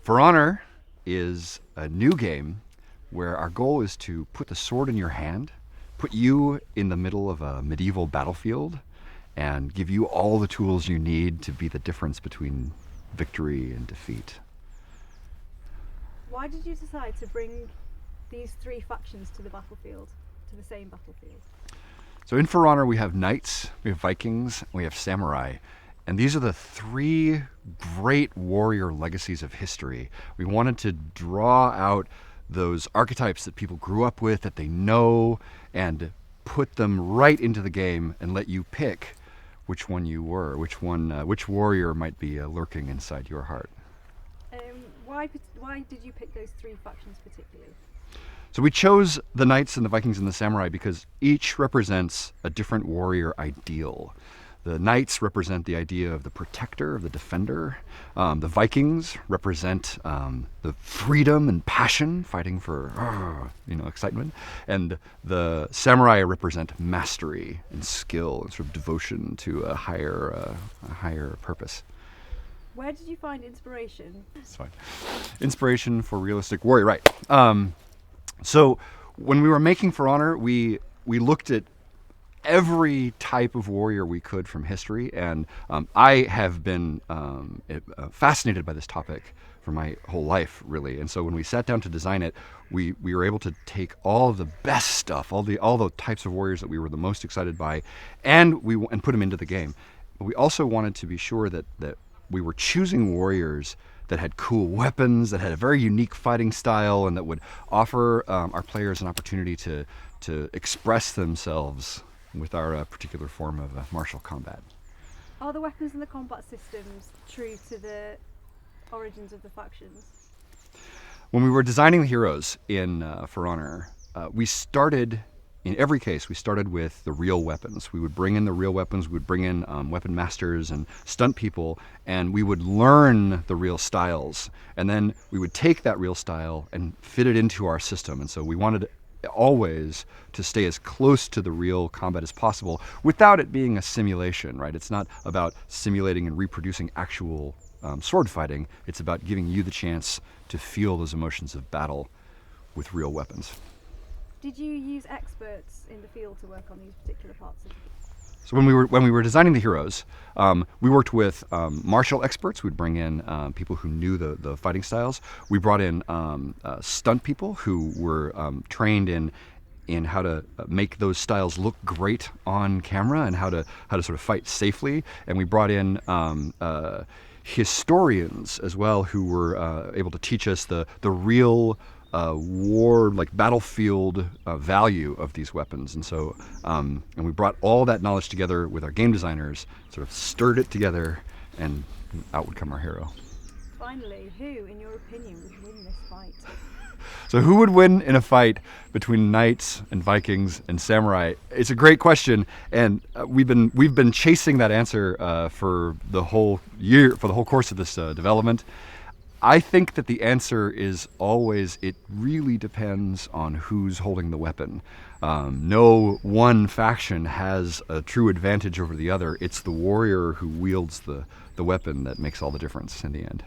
For Honor is a new game where our goal is to put the sword in your hand, put you in the middle of a medieval battlefield, and give you all the tools you need to be the difference between victory and defeat. Why did you decide to bring these three factions to the battlefield, to the same battlefield? So in For Honor we have knights, we have Vikings, and we have samurai. And these are the three great warrior legacies of history. We wanted to draw out those archetypes that people grew up with, that they know, and put them right into the game and let you pick which one you were, which warrior might be lurking inside your heart. Why did you pick those three factions particularly? So we chose the knights and the Vikings and the samurai because each represents a different warrior ideal. The knights represent the idea of the protector, of the defender. The Vikings represent the freedom and passion, fighting for excitement. And the samurai represent mastery and skill and sort of devotion to a higher purpose. Where did you find inspiration? That's fine. Inspiration for realistic warrior, right? So when we were making For Honor, we looked at every type of warrior we could from history, and I have been fascinated by this topic for my whole life, really. And so when we sat down to design it, we were able to take all of the best stuff, all the types of warriors that we were the most excited by, and put them into the game. But we also wanted to be sure that we were choosing warriors that had cool weapons, that had a very unique fighting style, and that would offer our players an opportunity to express themselves with our particular form of martial combat. Are the weapons and the combat systems true to the origins of the factions? When we were designing the heroes in For Honor, in every case, we started with the real weapons. We would bring in the real weapons, we would bring in weapon masters and stunt people, and we would learn the real styles. And then we would take that real style and fit it into our system. And so we wanted always to stay as close to the real combat as possible without it being a simulation, right? It's not about simulating and reproducing actual sword fighting. It's about giving you the chance to feel those emotions of battle with real weapons. Did you use experts in the field to work on these particular parts of it? So when we were designing the heroes, we worked with martial experts. We'd bring in people who knew the fighting styles. We brought in stunt people who were trained in how to make those styles look great on camera and how to sort of fight safely. And we brought in historians as well who were able to teach us the real war, like battlefield value of these weapons. And so and we brought all that knowledge together with our game designers, sort of stirred it together, and out would come our hero. Finally, who, in your opinion, would win this fight? So who would win in a fight between knights and Vikings and samurai? It's a great question, and we've been chasing that answer for the whole year, for the whole course of this development. I think that the answer is always, it really depends on who's holding the weapon. No one faction has a true advantage over the other. It's the warrior who wields the weapon that makes all the difference in the end.